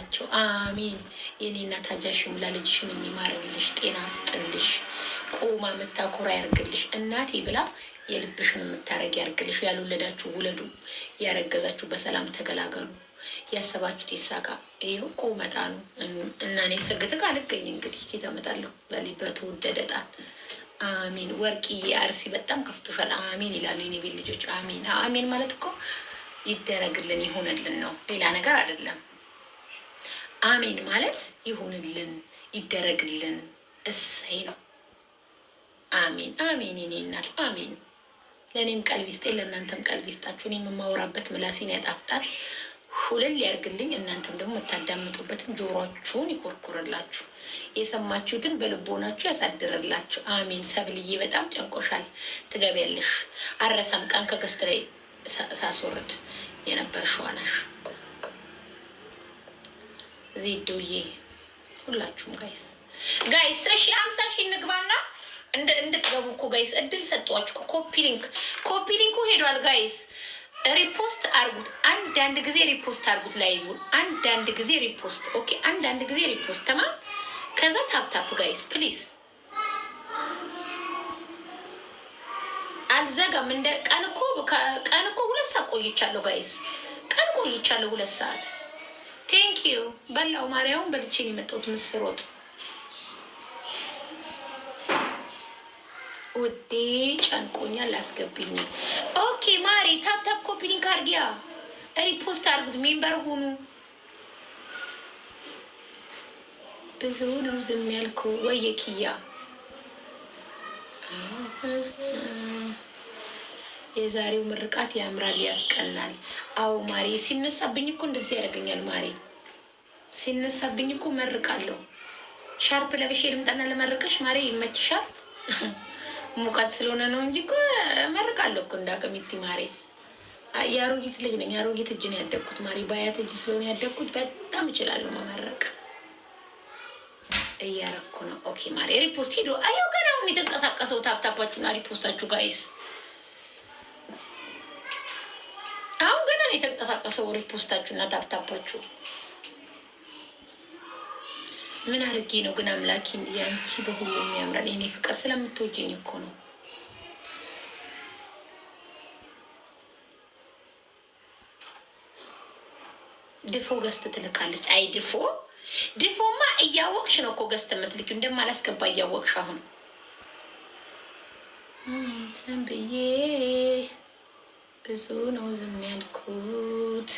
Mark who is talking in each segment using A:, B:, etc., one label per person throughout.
A: ይበላቸው። አሚን። የኔ እናት አጃሽ ሙላ ልጅሽን የሚማርልሽ ጤና ስጥልሽ። ቆማ የምታኮራ ያርግልሽ እናቴ ብላ የልብሽን የምታረግ ያርግልሽ። ያልወለዳችሁ ውለዱ፣ ያረገዛችሁ በሰላም ተገላገሉ። ያሰባችሁት ይሳካ። ይኸው ቆመጣ ነው እና እኔ ስግትግ አልገኝ እንግዲህ ኬት አመጣለሁ በተወደደ ጣን። አሚን። ወርቅዬ አርሲ በጣም ከፍቶሻል። አሚን ይላሉ የኔ ቤት ልጆች። አሚን አሚን ማለት እኮ ይደረግልን ይሁንልን ነው፣ ሌላ ነገር አይደለም። አሚን ማለት ይሁንልን ይደረግልን እሰይ ነው። አሚን አሚን። የኔ እናት አሚን። ለእኔም ቀልብ ይስጠኝ፣ ለእናንተም ቀልብ ይስጣችሁ። እኔ የማወራበት ምላሴን ያጣፍጣት ሁልል ያርግልኝ። እናንተም ደግሞ የምታዳምጡበትን ጆሮችሁን ይኮርኩርላችሁ፣ የሰማችሁትን በልቦናችሁ ያሳድርላችሁ። አሚን። ሰብልዬ በጣም ጨንቆሻል፣ ትገቢያለሽ። አረሳም ቀን ከገስት ላይ ሳስወርድ የነበር ሸዋናሽ ዜዶዬ ሁላችሁም ጋይስ እሺ 50 ሺህ እንግባና እንድትገቡ እኮ ጋይስ እድል ሰጧችሁ። ኮፒ ሊንኩ ሄዷል ጋይስ። ሪፖስት አርጉት፣ አንዳንድ ጊዜ ሪፖስት አርጉት። ላይቭን አንዳንድ ጊዜ ሪፖስት ኦኬ፣ አንዳንድ ጊዜ ሪፖስት ተማም። ከዛ ታፕታፕ ጋይስ ፕሊዝ። አልዘጋም እንደ ቀን እኮ 2 ሰዓት ቆይቻለሁ ጋይስ፣ ቀን ቆይቻለሁ 2 ሰዓት። ቴንክ ዩ በላው ማርያውን በልቼን የመጣሁት ምስር ወጥ ውዴ ጨንቆኛል። አስገብኝ። ኦኬ ማሪ ታፕታፕ ኮፒ ሊንክ አርጊያ፣ ሪፖስት አርጉት፣ ሜምበር ሁኑ። ብዙ ነው ዝም ያልኩ ወይ ኪያ። የዛሬው ምርቃት ያምራል ያስቀናል። አው ማሪ ሲነሳብኝ እኮ እንደዚህ ያደርገኛል። ማሪ ሲነሳብኝ እኮ መርቃለሁ። ሻርፕ ለብሼ ልምጣና ለመርቀሽ ማሪ ይመችሻል? ሙቀት ስለሆነ ነው እንጂ እኮ መርቃለሁ እኮ እንዳቀሚቲ ማሪ። የአሮጊት ልጅ ነኝ፣ የአሮጊት እጅ ነው ያደግኩት ማሪ። በአያት እጅ ስለሆነ ያደግኩት በጣም እችላለሁ መመረቅ። እያረኩ ነው። ኦኬ ማሪ ሪፖስት ሂዶ አየው። ገና አሁን የተንቀሳቀሰው ታፕታፓችሁና ሪፖስታችሁ ጋይስ፣ አሁን ገና ነው የተንቀሳቀሰው ሪፖስታችሁና ታፕታፓችሁ። ምን አርጌ ነው ግን አምላኪን ያንቺ በሁሉም ያምራል። የኔ ፍቅር ስለምትወጂኝ እኮ ነው። ድፎ ገስት ትልካለች። አይ ድፎማ እያወቅሽ ነው እኮ ገስት የምትልኪው፣ እንደማላስገባ እያወቅሽ። አሁን ዝም ብዬ ብዙ ነው ዝም ያልኩት።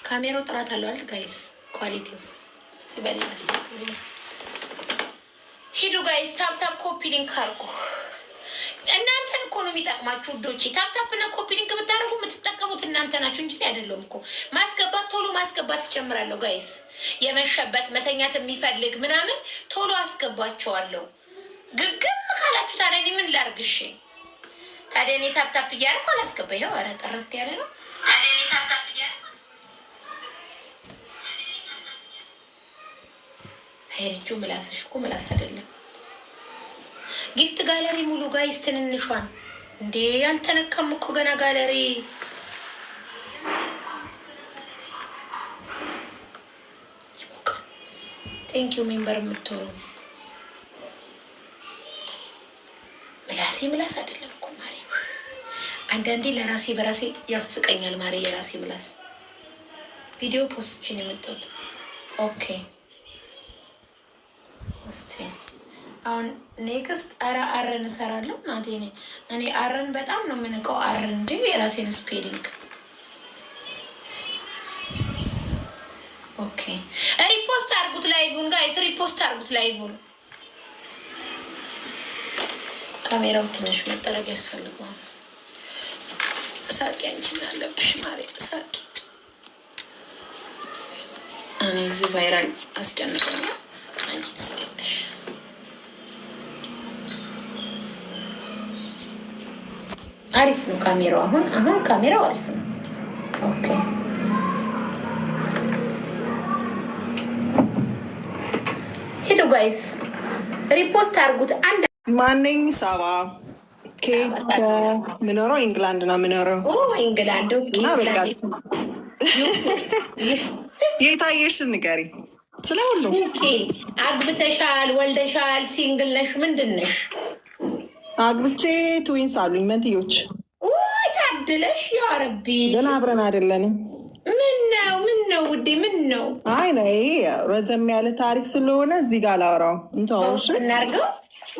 A: ካሜራው ጥራት አለው አይደል ጋይስ? ኳሊቲው ሲበል ይመስላል። ሂዱ ጋይስ ታፕታፕ ኮፒ ሊንክ አርጉ። እናንተን እኮ ነው የሚጠቅማችሁ ውዶቼ። ታፕታፕ እና ኮፒ ሊንክ ብታደርጉ የምትጠቀሙት እናንተ ናችሁ እንጂ አይደለም እኮ። ማስገባት ቶሎ ማስገባት ይጨምራለሁ ጋይስ። የመሸበት መተኛት የሚፈልግ ምናምን ቶሎ አስገባቸዋለሁ። ግግም ካላችሁ ታዲያ እኔ ምን ላርግሽ? ታዲያ እኔ ታፕታፕ እያደረኩ አላስገባ። ይኸው ኧረ ጥርት ያለ ነው። ታዲያ እኔ ታፕታፕ ሄሪቹ ምላስሽ እኮ ምላስ አይደለም። ጊፍት ጋለሪ ሙሉ ጋይስ ትንንሿን እንዴ ያልተነካም እኮ ገና ጋለሪ። ቴንክ ዩ ሜምበር የምትሆኑ። ምላሴ ምላስ አይደለም እኮ ማሪ። አንዳንዴ ለራሴ በራሴ ያስቀኛል ማሪ የራሴ ምላስ። ቪዲዮ ፖስችን የመጣሁት ኦኬ። እስቲ አሁን ኔክስት አረን እሰራለሁ። እናቴ እኔ አረን በጣም ነው የምንቀው። አረን እንጂ የራሴን ስፔሊንግ ኦኬ። ሪፖስት አርጉት ላይቭን ጋይስ፣ ሪፖስት አርጉት ላይቭን። ካሜራው ትንሽ መጠረግ ያስፈልገዋል። ሳቂ አንቺ አለብሽ ማሪ ሳቂ። እኔ እዚህ ቫይራል አስጨንቆኛል። አንቺ ትስቂያለሽ። አሪፍ ነው ካሜራው። አሁን ካሜራው አሪፍ ነው። ኦኬ ሄዱ ጋይስ ሪፖስት አርጉት። አንድ
B: ማነኝ ሳባ ምኖረው ኢንግላንድ ነው ምኖረው።
A: ኢንግላንድ
B: የታየሽን ንገሪ ስለ ሁሉ።
A: አግብተሻል? ወልደሻል? ሲንግል ነሽ? ምንድን ነሽ?
B: አግብቼ ትዊንስ አሉኝ መንትዮች።
A: ታድለሽ። ያ ረቢ።
B: ግን አብረን አይደለንም።
A: ምን ነው ውዴ? ምን ነው?
B: አይ ነው ይሄ ረዘም ያለ ታሪክ ስለሆነ እዚህ ጋር ላወራው
A: እናርገው።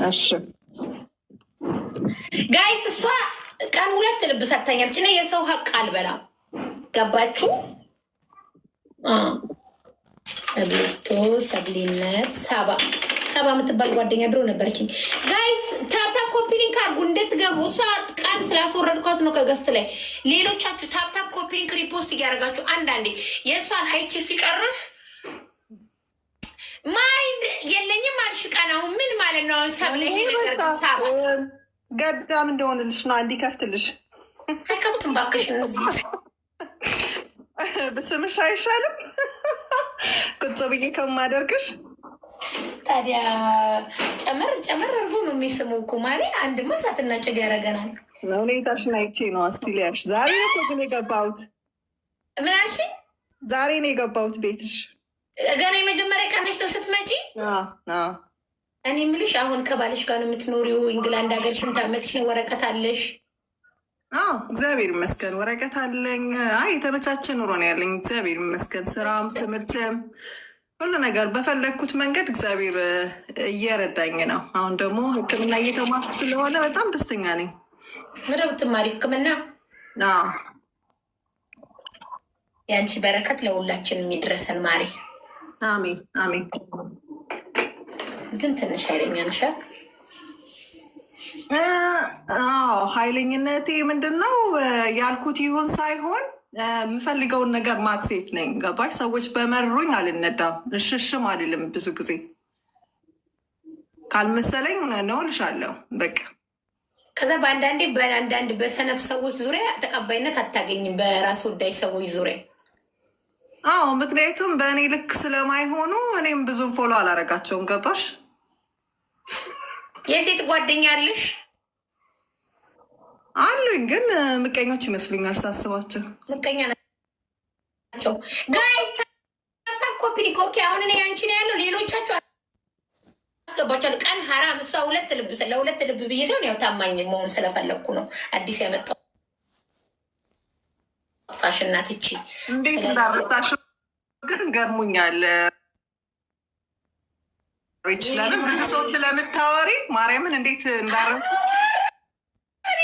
B: እሺ
A: ጋይስ፣ እሷ ቀን 2 ልብ ሰጥታኛለች። እና የሰው ሀቅ አልበላም። ገባችሁ? ሰብሊቶ ሰብሊነት ሳባ የምትባል ጓደኛ ድሮ ነበረችኝ። ጋይስ ታፕታፕ ኮፒ ሊንክ አድርጉ እንድትገቡ። እሷ ቀን ስላስወረድኳት ነው ከገስት ላይ። ሌሎቻችሁ ታፕታፕ ኮፒ ሊንክ ሪፖስት እያደረጋችሁ አንዳንዴ የእሷን አይቺ ሲጨርስ ማይንድ የለኝም አልሽ። ቀን አሁን ምን ማለት ነው? ሰብለኝ ሳባ
B: ገዳም እንደሆንልሽ ነው እንዲከፍትልሽ።
A: አይከፍትም ባክሽ።
B: በስምሽ አይሻልም? ቁጭ ብዬ ከማደርግሽ
A: ታዲያ ጨመር አድርጎ ነው የሚስሙ እኮ ማለት አንድማ እሳትና ጭድ ያደርገናል።
B: ሁኔታሽን አይቼ ነው አስቲሊያሽ። ዛሬ ነው ግን የገባሁት።
A: ምን አልሽ?
B: ዛሬ ነው የገባሁት ቤትሽ።
A: ገና የመጀመሪያ ቀንሽ ነው ስትመጪ? እኔ የምልሽ አሁን ከባልሽ ጋር ነው የምትኖሪው ኢንግላንድ ሀገር? ስንት ዓመትሽ ነው? ወረቀት አለሽ?
B: እግዚአብሔር ይመስገን ወረቀት አለኝ። የተመቻቸ ኑሮ ነው ያለኝ እግዚአብሔር ይመስገን። ስራም ትምህርትም ሁሉ ነገር በፈለግኩት መንገድ እግዚአብሔር እየረዳኝ ነው። አሁን ደግሞ ሕክምና እየተማርኩ ስለሆነ በጣም ደስተኛ ነኝ።
A: ምነው ብትማሪ ሕክምና? የአንቺ በረከት ለሁላችን የሚድረሰን ማሪ።
B: አሜን አሜን።
A: ግን ትንሽ ኃይለኛ ነሽ።
B: ኃይለኝነቴ ምንድን ነው ያልኩት ይሁን ሳይሆን የምፈልገውን ነገር ማክሴፕት ነኝ። ገባሽ? ሰዎች በመሩኝ አልነዳም፣ እሽሽም አልልም። ብዙ ጊዜ ካልመሰለኝ ነው እልሻለሁ በቃ።
A: ከዛ በአንዳንድ በሰነፍ ሰዎች ዙሪያ ተቀባይነት አታገኝም፣ በራስ ወዳጅ ሰዎች ዙሪያ።
B: ምክንያቱም በእኔ ልክ ስለማይሆኑ እኔም ብዙም ፎሎ አላረጋቸውም። ገባሽ?
A: የሴት ጓደኛ አለሽ?
B: አሉኝ፣ ግን ምቀኞች ይመስሉኛል ሳስባቸው።
A: ምቀኛ ናቸው ጋይስ። ኮፒ ኮፒ። አሁን እኔ አንቺ ነው ያለው፣ ሌሎቻችሁ አስገባችኋል። ቀን ሀራም። እሷ ለሁለት ልብ ብዬ ሲሆን ያው ታማኝ መሆን ስለፈለግኩ ነው። አዲስ ያመጣው ፋሽናት እቺ
B: እንዴት እንዳረታሽ ግን ገርሙኛል። ይችላል ሰው ስለምታወሪ ማርያምን እንዴት እንዳረቱ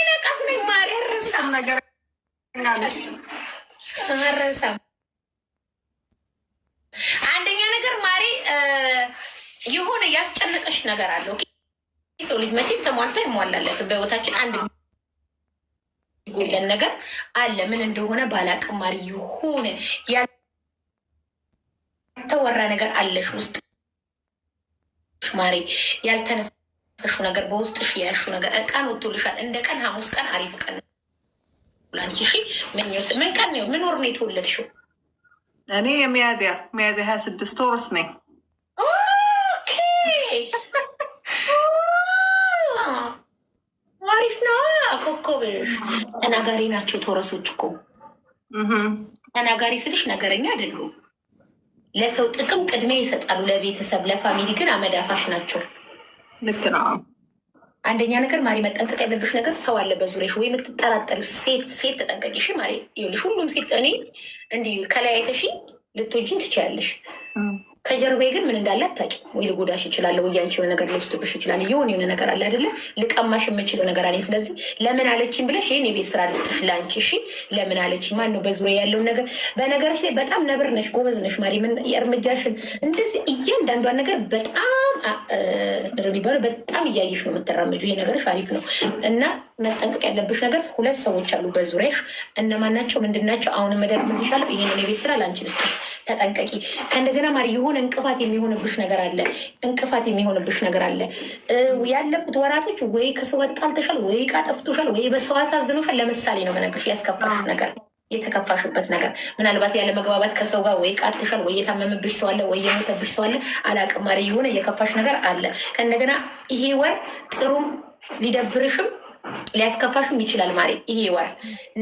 A: ነቃስ ነኝ። ማሪ ረሳም ነገር ረሳም። አንደኛ ነገር ማሪ የሆነ ያስጨነቀሽ ነገር አለው። ሰው ልጅ መቼም ተሟልቶ ይሟላለት። በህይወታችን አንድ ጎለን ነገር አለ። ምን እንደሆነ ባላቅም ማሪ የሆነ ያልተወራ ነገር አለሽ ውስጥ ማሪ፣ ያልተነፈሹ ነገር በውስጥሽ ያልሹ ነገር ቀን ወጥቶልሻል። እንደ ቀን ሐሙስ ቀን አሪፍ ቀን ላንቺ። እሺ ምን ቀን ነው? ምን ወር ነው የተወለድሽው?
B: እኔ የሚያዝያ 26 ቶርስ ነኝ።
A: ኦኬ አሪፍ ነው። ኮከብሽ ተናጋሪ ናቸው ቶረሶች እኮ። ተናጋሪ ስልሽ ነገረኛ አይደሉም። ለሰው ጥቅም ቅድሜ ይሰጣሉ፣ ለቤተሰብ ለፋሚሊ ግን አመዳፋሽ ናቸው።
B: ልክ ነው።
A: አንደኛ ነገር ማሪ መጠንቀቅ ያለብሽ ነገር ሰው አለ በዙሪያሽ፣ ወይ የምትጠራጠሪው ሴት ተጠንቀቂ። እሺ ማሪ፣ ይኸውልሽ ሁሉም ሴት እኔ እንዲህ ከላይ አይተሽኝ ልትወጂኝ ትችያለሽ። ከጀርባዬ ግን ምን እንዳለ አታውቂ። ወይ ልጎዳሽ እችላለሁ፣ ወይ አንቺ የሆነ ነገር ልወስድብሽ እችላለሁ። የሆነ ነገር አለ አይደለ? ልቀማሽ የምችለው ነገር አለኝ። ስለዚህ ለምን አለችኝ ብለሽ ይህን የቤት ስራ ልስጥሽ ለአንቺ። እሺ ለምን አለችኝ? ማን ነው በዙሪያ ያለውን ነገር። በነገርሽ ላይ በጣም ነብር ነሽ፣ ጎበዝ ነሽ ማሪ። ምን የእርምጃሽን እንደዚህ እያንዳንዷን ነገር በጣም የሚባለው በጣም እያየሽ ነው የምትራመጁ። ይሄ ነገርሽ አሪፍ ነው እና መጠንቀቅ ያለብሽ ነገር 2 ሰዎች አሉ በዙሪያሽ። እነማን ናቸው? ምንድን ናቸው? አሁንም እደግምልሻለሁ። ይህንን የቤት ስራ ለአንቺ ልስጥሽ፣ ተጠንቀቂ። ከእንደገና ማሪ የሆነ እንቅፋት የሚሆንብሽ ነገር አለ። ያለፉት ወራቶች ወይ ከሰው ጋር ጣልተሻል፣ ወይ ዕቃ ጠፍቶሻል፣ ወይ በሰው አሳዝኖሻል። ለምሳሌ ነው በነገርሽ ያስከፋሽ ነገር፣ የተከፋሽበት ነገር ምናልባት ያለ መግባባት ከሰው ጋር ወይ ቃትሻል፣ ወይ የታመመብሽ ሰው አለ፣ ወይ የሞተብሽ ሰው አለ። አላቅም ማሪ የሆነ የከፋሽ ነገር አለ። ከእንደገና ይሄ ወር ጥሩም ሊደብርሽም ሊያስከፋሽም ይችላል ማሪ። ይሄ ወር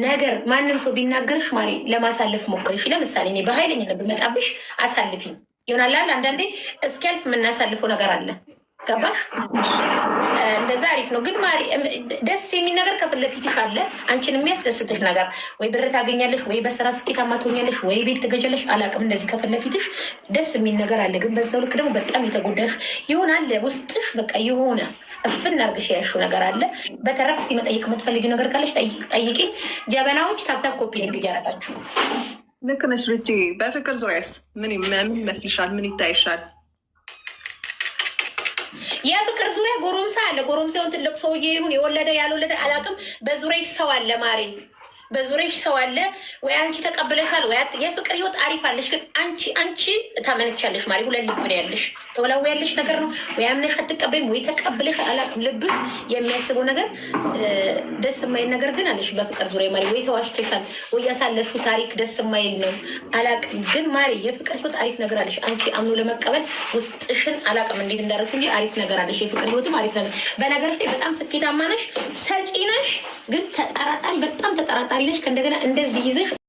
A: ነገር ማንም ሰው ቢናገርሽ ማሪ ለማሳለፍ ሞክርሽ። ለምሳሌ እኔ በኃይለኝነት ብመጣብሽ አሳልፊኝ ይሆናል። አንዳንዴ እስኪያልፍ የምናሳልፈው ነገር አለ። ገባሽ? እንደዛ አሪፍ ነው። ግን ማሪ ደስ የሚል ነገር ከፊት ለፊትሽ አለ። አንቺን የሚያስደስትሽ ነገር ወይ ብር ታገኛለሽ፣ ወይ በስራ ስኬታማ ትሆኛለሽ፣ ወይ ቤት ትገዣለሽ። አላውቅም። እንደዚህ ከፊት ለፊትሽ ደስ የሚል ነገር አለ። ግን በዛው ልክ ደግሞ በጣም የተጎዳሽ ይሆናል ውስጥሽ። በቃ የሆነ እፍን አድርግሽ ያልሽው ነገር አለ። በተረፈ ሲመጠይቅ የምትፈልጊው ነገር ካለሽ ጠይቂ። ጀበናዎች ታብታብ ኮፒ ሊንክ እያደረጋችሁ
B: ልክ ነሽ ርቺ። በፍቅር ዙሪያስ ምን ይመስልሻል? ምን ይታይሻል?
A: የፍቅር ዙሪያ ጎረምሳ አለ። ጎረምሳውን ትልቅ ሰውዬ ይሁን የወለደ ያልወለደ አላውቅም። በዙሪያሽ ሰው አለ ማሬ፣ በዙሪያሽ ሰው አለ። ወይ አንቺ ተቀብለሻል ወይ የፍቅር ህይወት አሪፍ አለሽ። ግን አንቺ ታመነቻለሽ ማሪ። ሁለት ልብ ነው ያለሽ። ተወላው ያለሽ ነገር ነው። ወይ አምነሽ አትቀበይም ወይ ተቀብለሽ አላውቅም። ልብሽ የሚያስበው ነገር ደስ የማይል ነገር ግን አለሽ በፍቅር ዙሪያ ማሪ። ወይ ተዋሽተሻል ወይ ያሳለፍሽው ታሪክ ደስ የማይል ነው አላውቅም። ግን ማሪ የፍቅር ህይወት አሪፍ ነገር አለሽ። አንቺ አምኖ ለመቀበል ውስጥሽን አላውቅም እንዴት እንዳደረግሽ እንጂ አሪፍ ነገር አለሽ። የፍቅር ህይወትም አሪፍ ነገር በነገርሽ ላይ በጣም ስኬታማ ነሽ፣ ሰጪ ነሽ። ግን ተጠራጣሪ፣ በጣም ተጠራጣሪ ነሽ። ከእንደገና እንደዚህ ይዘሽ